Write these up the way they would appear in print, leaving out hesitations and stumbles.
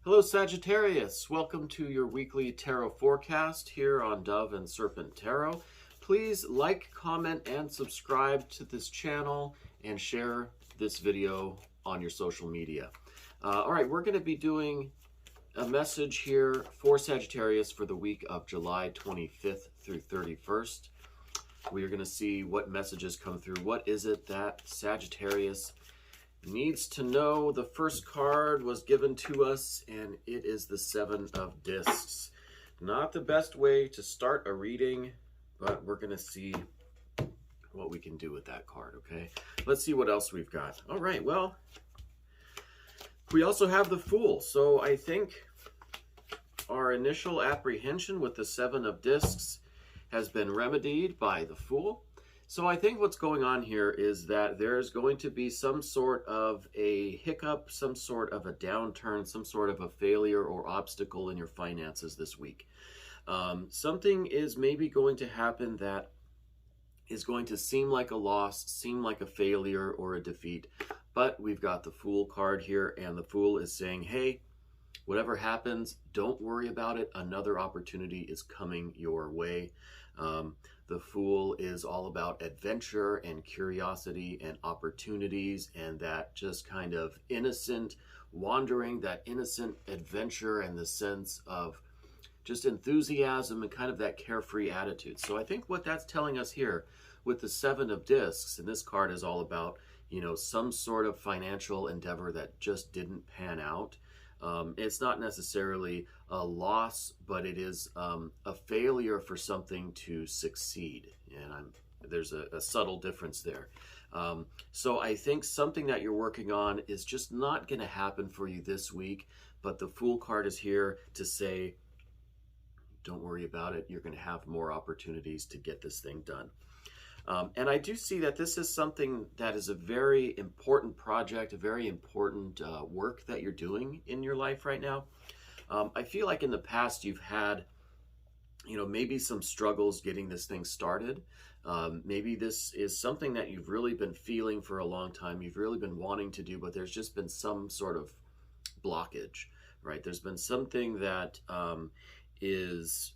Hello, Sagittarius. Welcome to your weekly tarot forecast here on Dove and Serpent Tarot. Please like, comment, and subscribe to this channel and share this video on your social media. All right, we're going to be doing a message here for Sagittarius for the week of July 25th through 31st. We are going to see what messages come through. What is it that Sagittarius needs to know? The first card was given to us, and it is the Seven of Discs. Not the best way to start a reading, but we're going to see what we can do with that card, okay? Let's see what else we've got. All right, well, we also have the Fool. So I think our initial apprehension with the Seven of Discs has been remedied by the Fool. So I think what's going on here is that there's going to be some sort of a hiccup, some sort of a downturn, some sort of a failure or obstacle in your finances this week. Something is maybe going to happen that is going to seem like a loss, seem like a failure or a defeat. But we've got the Fool card here, and the Fool is saying, hey, whatever happens, don't worry about it. Another opportunity is coming your way. The Fool is all about adventure and curiosity and opportunities and that just kind of innocent wandering, that innocent adventure and the sense of just enthusiasm and kind of that carefree attitude. So I think what that's telling us here with the Seven of Discs, and this card is all about, you know, some sort of financial endeavor that just didn't pan out. It's not necessarily a loss, but it is a failure for something to succeed. And there's a subtle difference there. So I think something that you're working on is just not going to happen for you this week. But the Fool card is here to say, don't worry about it. You're going to have more opportunities to get this thing done. And I do see that this is something that is a very important project, a very important work that you're doing in your life right now. I feel like in the past you've had, you know, maybe some struggles getting this thing started. Maybe this is something that you've really been feeling for a long time. You've really been wanting to do, but there's just been some sort of blockage, right? There's been something that is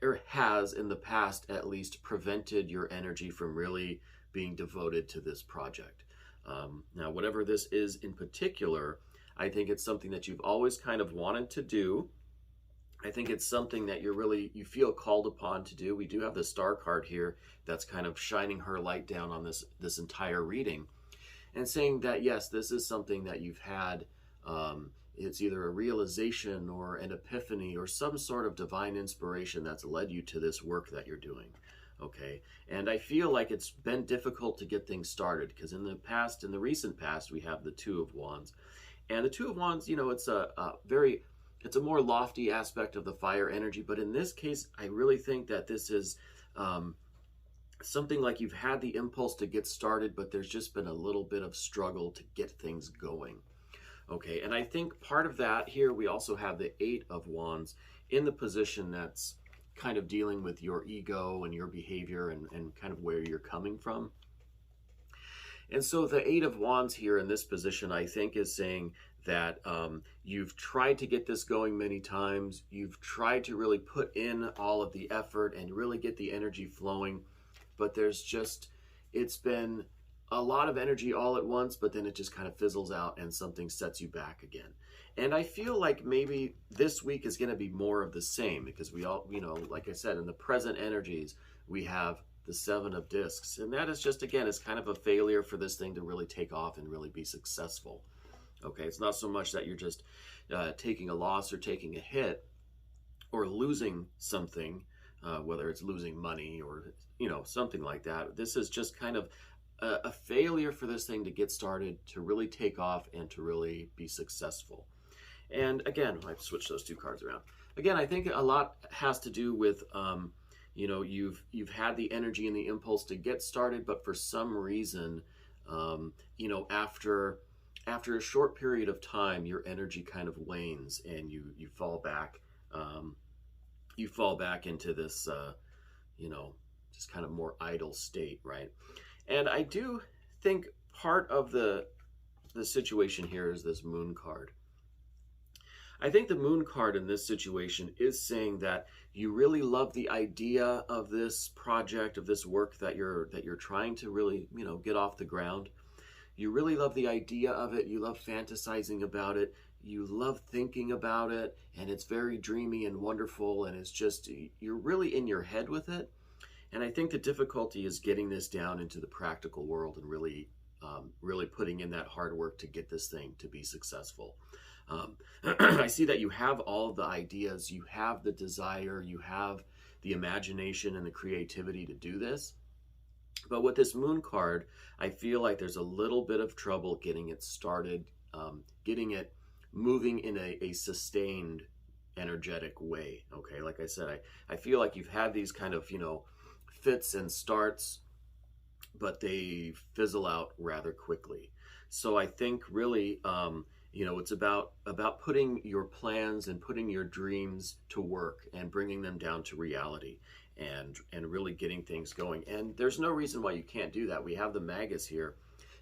or has in the past at least prevented your energy from really being devoted to this project. Now, whatever this is in particular, I think it's something that you've always kind of wanted to do. I think it's something that you feel called upon to do. We do have the Star card here that's kind of shining her light down on this entire reading and saying that, yes, this is something that you've had. It's either a realization or an epiphany or some sort of divine inspiration that's led you to this work that you're doing, okay? And I feel like it's been difficult to get things started because in the recent past, we have the Two of Wands. And the Two of Wands, you know, it's a more lofty aspect of the fire energy. But in this case, I really think that this is something like you've had the impulse to get started, but there's just been a little bit of struggle to get things going. Okay, and I think part of that here, we also have the Eight of Wands in the position that's kind of dealing with your ego and your behavior and kind of where you're coming from. And so the Eight of Wands here in this position, I think, is saying that you've tried to get this going many times. You've tried to really put in all of the effort and really get the energy flowing, but it's been a lot of energy all at once, but then it just kind of fizzles out and something sets you back again. And I feel like maybe this week is going to be more of the same because we all, you know, like I said, in the present energies, we have the Seven of Discs. And that is just, again, it's kind of a failure for this thing to really take off and really be successful. Okay, it's not so much that you're just taking a loss or taking a hit or losing something, whether it's losing money or, you know, something like that. This is just kind of a failure for this thing to get started, to really take off, and to really be successful. And again, I've switched those two cards around. Again, I think a lot has to do with, you know, you've had the energy and the impulse to get started, but for some reason, you know, after a short period of time, your energy kind of wanes and you fall back. You fall back into this, you know, just kind of more idle state, right? And I do think part of the situation here is this Moon card. I think the moon card in this situation is saying that you really love the idea of this project, of this work that you're trying to really, get off the ground. You really love the idea of it. You love fantasizing about it. You love thinking about it, and it's very dreamy and wonderful, and it's just, you're really in your head with it. And I think the difficulty is getting this down into the practical world and really putting in that hard work to get this thing to be successful. I see that you have all of the ideas, you have the desire, you have the imagination and the creativity to do this. But with this moon card, I feel like there's a little bit of trouble getting it started, getting it moving in a sustained, energetic way. Okay, like I said, I feel like you've had these kind of, fits and starts, but they fizzle out rather quickly. So I think really, it's about putting your plans and putting your dreams to work and bringing them down to reality and really getting things going. And there's no reason why you can't do that. We have the Magus here,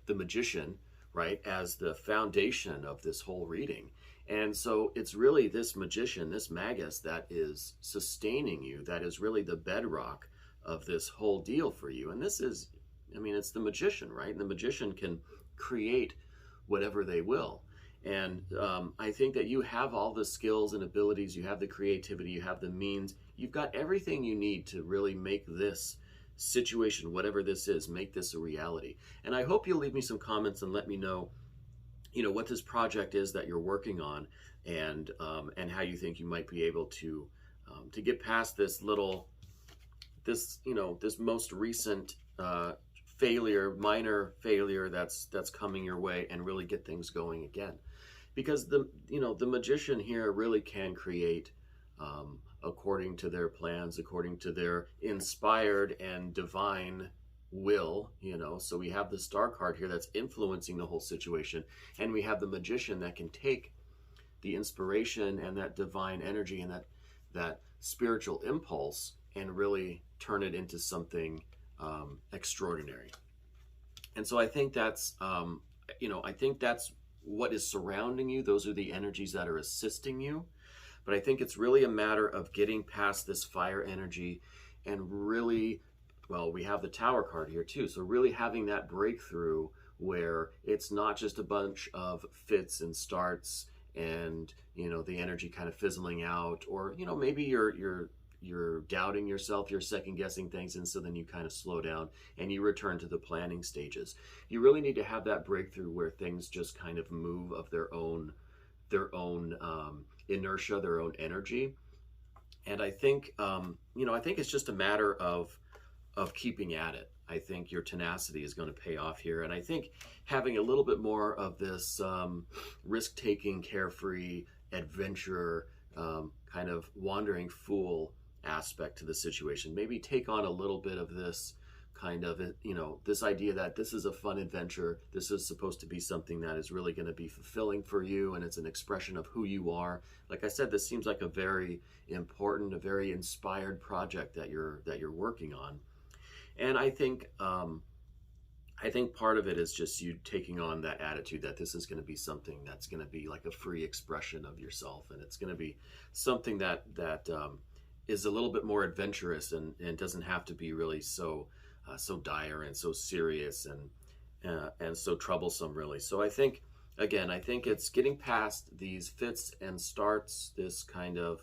the magician, right, as the foundation of this whole reading. And so it's really this magician, this Magus, that is sustaining you, that is really the bedrock of this whole deal for you. And this is, it's the magician, right? And the magician can create whatever they will. And I think that you have all the skills and abilities, you have the creativity, you have the means, you've got everything you need to really make this situation, whatever this is, make this a reality. And I hope you'll leave me some comments and let me know, what this project is that you're working on, and how you think you might be able to get past this most recent minor failure that's coming your way, and really get things going again. Because the magician here really can create according to their plans, according to their inspired and divine will, so we have the star card here that's influencing the whole situation, and we have the magician that can take the inspiration and that divine energy and that spiritual impulse and really turn it into something extraordinary. And so I think that's what is surrounding you. Those are the energies that are assisting you. But I think it's really a matter of getting past this fire energy and really, we have the Tower card here too. So really having that breakthrough where it's not just a bunch of fits and starts and, the energy kind of fizzling out, or, maybe you're doubting yourself, you're second guessing things, and so then you kind of slow down and you return to the planning stages. You really need to have that breakthrough where things just kind of move of their own inertia, their own energy. And I think it's just a matter of keeping at it. I think your tenacity is going to pay off here. And I think having a little bit more of this risk-taking, carefree, adventure, kind of wandering fool aspect to the situation. Maybe take on a little bit of this kind of, this idea that this is a fun adventure. This is supposed to be something that is really going to be fulfilling for you, and it's an expression of who you are. Like I said, this seems like a very important, a very inspired project that you're working on. And I think part of it is just you taking on that attitude that this is going to be something that's going to be like a free expression of yourself, and it's going to be something that is a little bit more adventurous and doesn't have to be really so dire and so serious and so troublesome, really. So I think it's getting past these fits and starts, this kind of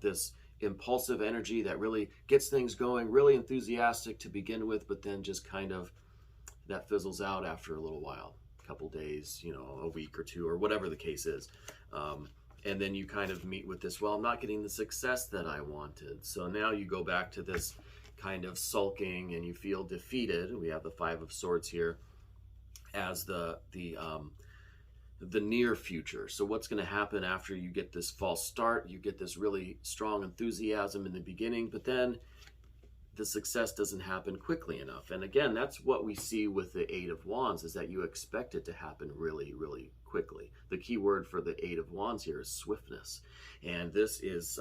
this impulsive energy that really gets things going, really enthusiastic to begin with, but then just kind of that fizzles out after a little while, a couple days, a week or two, or whatever the case is. And then you kind of meet with this, I'm not getting the success that I wanted. So now you go back to this kind of sulking and you feel defeated. We have the Five of Swords here as the near future. So what's going to happen after you get this false start? You get this really strong enthusiasm in the beginning, but then the success doesn't happen quickly enough. And again, that's what we see with the Eight of Wands, is that you expect it to happen really, really quickly. The key word for the Eight of Wands here is swiftness. And this is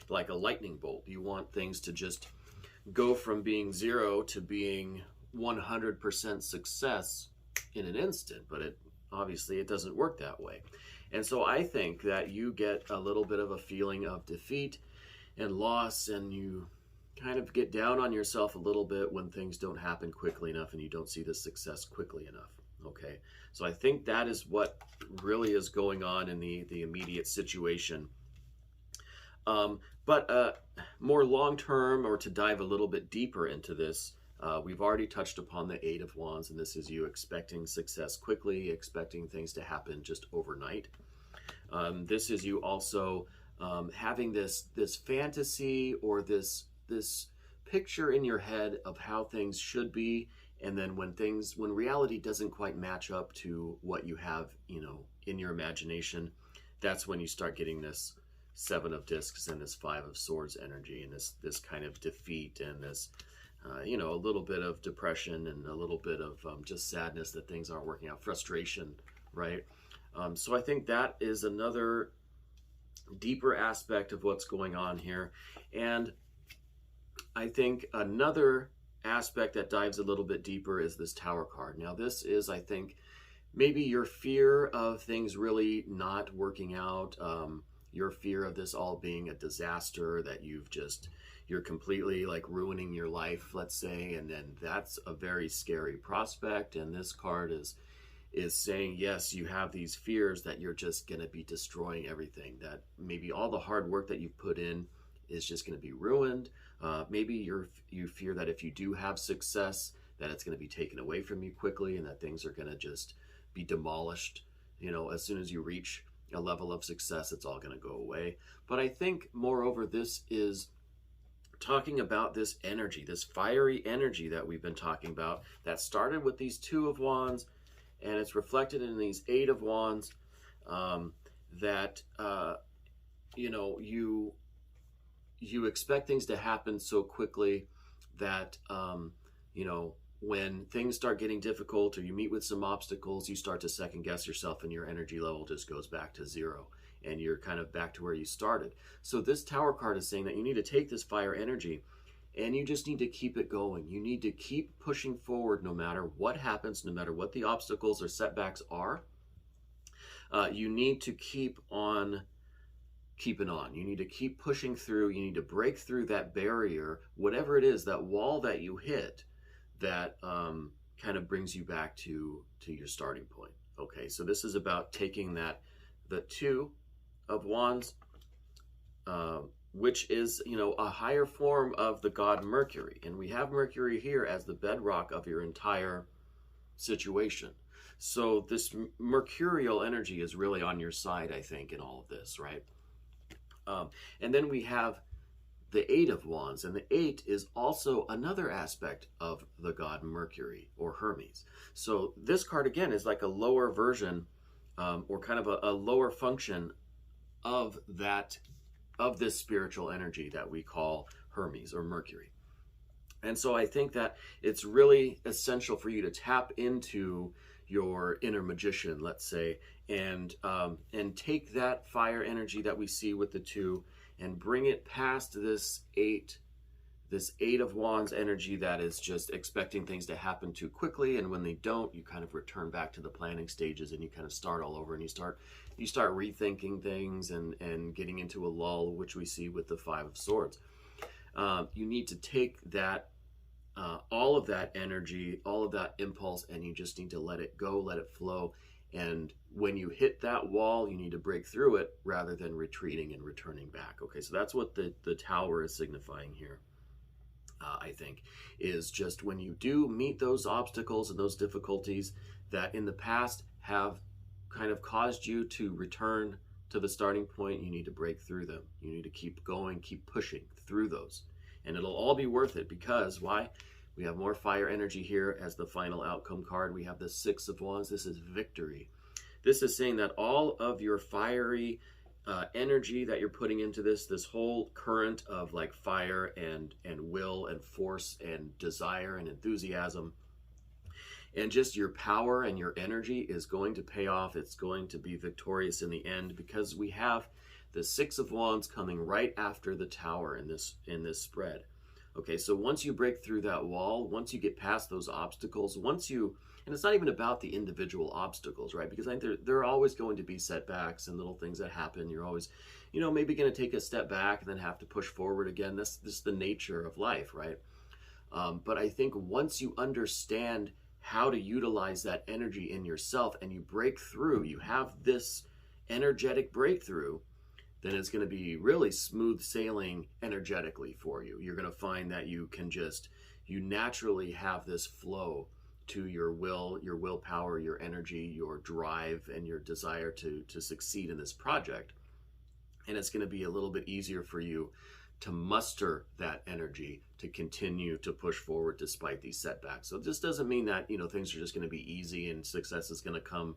like a lightning bolt. You want things to just go from being 0 to being 100% success in an instant, but obviously it doesn't work that way. And so I think that you get a little bit of a feeling of defeat and loss, and you kind of get down on yourself a little bit when things don't happen quickly enough and you don't see the success quickly enough. Okay, so I think that is what really is going on in the immediate situation. But more long-term, or to dive a little bit deeper into this, we've already touched upon the Eight of Wands, and this is you expecting success quickly, expecting things to happen just overnight. This is you also having this fantasy, or this picture in your head of how things should be, and then when reality doesn't quite match up to what you have, in your imagination, that's when you start getting this Seven of Discs and this Five of Swords energy, and this kind of defeat, and this a little bit of depression, and a little bit of just sadness that things aren't working out, frustration, right? So I think that is another deeper aspect of what's going on here. And I think another aspect that dives a little bit deeper is this Tower card. Now this is, I think, maybe your fear of things really not working out, your fear of this all being a disaster, that you're completely like ruining your life, let's say, and then that's a very scary prospect. And this card is saying, yes, you have these fears that you're just going to be destroying everything, that maybe all the hard work that you've put in is just going to be ruined. Maybe you fear that if you do have success, that it's going to be taken away from you quickly, and that things are going to just be demolished. As soon as you reach a level of success, it's all going to go away. But I think, moreover, this is talking about this energy, this fiery energy that we've been talking about, that started with these Two of Wands, and it's reflected in these Eight of Wands, that you expect things to happen so quickly that when things start getting difficult, or you meet with some obstacles, you start to second guess yourself, and your energy level just goes back to zero, and you're kind of back to where you started. So this Tower card is saying that you need to take this fire energy, and you just need to keep it going. You need to keep pushing forward no matter what happens, no matter what the obstacles or setbacks are. You need to keep on keeping on. You need to keep pushing through. You need to break through that barrier, whatever it is, that wall that you hit, that kind of brings you back to your starting point. Okay, so this is about taking the Two of Wands, which is, a higher form of the god Mercury. And we have Mercury here as the bedrock of your entire situation. So this mercurial energy is really on your side, I think, in all of this, right? And then we have the Eight of Wands, and the Eight is also another aspect of the god Mercury, or Hermes. So this card, again, is like a lower version, or kind of a lower function of this spiritual energy that we call Hermes, or Mercury. And so I think that it's really essential for you to tap into your inner magician, let's say, and take that fire energy that we see with the Two, and bring it past this Eight of Wands energy that is just expecting things to happen too quickly. And when they don't, you kind of return back to the planning stages, and you kind of start all over, and you start rethinking things, and getting into a lull, which we see with the Five of Swords. You need to take that, all of that energy, all of that impulse, and you just need to let it go, let it flow. And when you hit that wall, you need to break through it rather than retreating and returning back. Okay, so that's what the Tower is signifying here, I think, is just when you do meet those obstacles and those difficulties that in the past have kind of caused you to return to the starting point, you need to break through them. You need to keep going, keep pushing through those. And it'll all be worth it, because why? We have more fire energy here as the final outcome card. We have the Six of Wands. This is victory. This is saying that all of your fiery energy that you're putting into this whole current of like fire and will and force and desire and enthusiasm, and just your power and your energy is going to pay off. It's going to be victorious in the end, because we have the Six of Wands coming right after the Tower in this spread. Okay, so once you break through that wall, once you get past those obstacles, and And it's not even about the individual obstacles, right? Because I think there are always going to be setbacks and little things that happen. You're always, maybe going to take a step back and then have to push forward again. This is the nature of life, right? But I think once you understand how to utilize that energy in yourself and you break through, you have this energetic breakthrough, then it's going to be really smooth sailing energetically for you. You're going to find that you naturally have this flow to your will, your willpower, your energy, your drive, and your desire to succeed in this project. And it's going to be a little bit easier for you to muster that energy to continue to push forward despite these setbacks. So this doesn't mean that, things are just going to be easy and success is going to come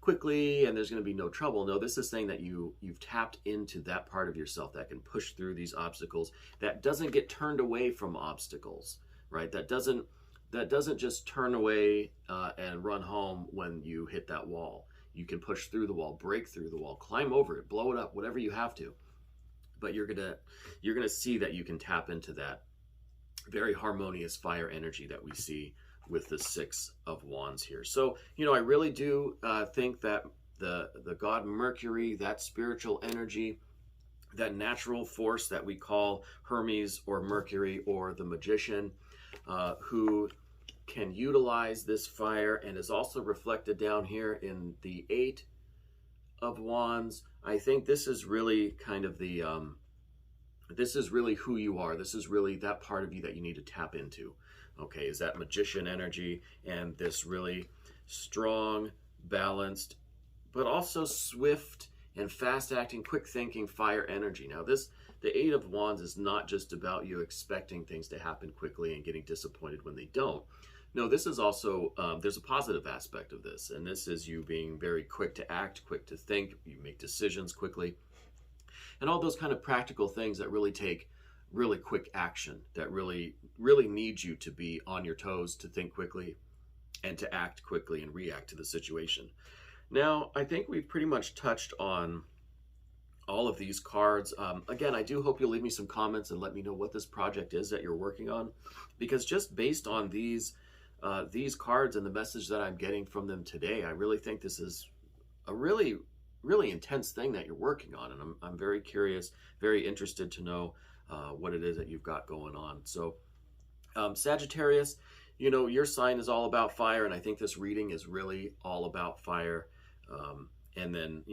quickly and there's going to be no trouble. No, this is saying that you've tapped into that part of yourself that can push through these obstacles, that doesn't get turned away from obstacles, right? That doesn't just turn away and run home when you hit that wall. You can push through the wall, break through the wall, climb over it, blow it up, whatever you have to. But you're gonna see that you can tap into that very harmonious fire energy that we see with the Six of Wands here. So, I really do think that the god Mercury, that spiritual energy, that natural force that we call Hermes or Mercury or the magician, who can utilize this fire and is also reflected down here in the Eight of Wands. I think this is really kind of this is really who you are. This is really that part of you that you need to tap into. Okay, is that magician energy and this really strong, balanced, but also swift and fast-acting, quick-thinking fire energy. Now, the Eight of Wands is not just about you expecting things to happen quickly and getting disappointed when they don't. No, this is also, there's a positive aspect of this, and this is you being very quick to act, quick to think, you make decisions quickly, and all those kind of practical things that really take really quick action, that really need you to be on your toes, to think quickly, and to act quickly and react to the situation. Now, I think we've pretty much touched on all of these cards. Again, I do hope you'll leave me some comments and let me know what this project is that you're working on, because just based on these cards and the message that I'm getting from them today, I really think this is a really intense thing that you're working on, and I'm very curious, very interested to know what it is that you've got going on. So Sagittarius, your sign is all about fire, and I think this reading is really all about fire, and then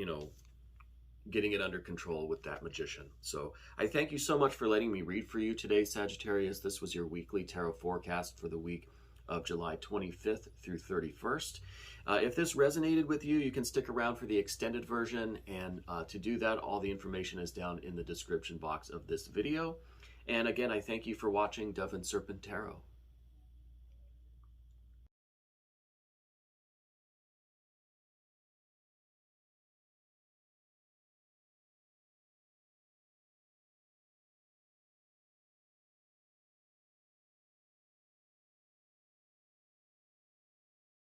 getting it under control with that magician. So I thank you so much for letting me read for you today, Sagittarius. This was your weekly tarot forecast for the week of July 25th through 31st. If this resonated with you, you can stick around for the extended version, and to do that, all the information is down in the description box of this video. And again, I thank you for watching Dove and Serpent Tarot.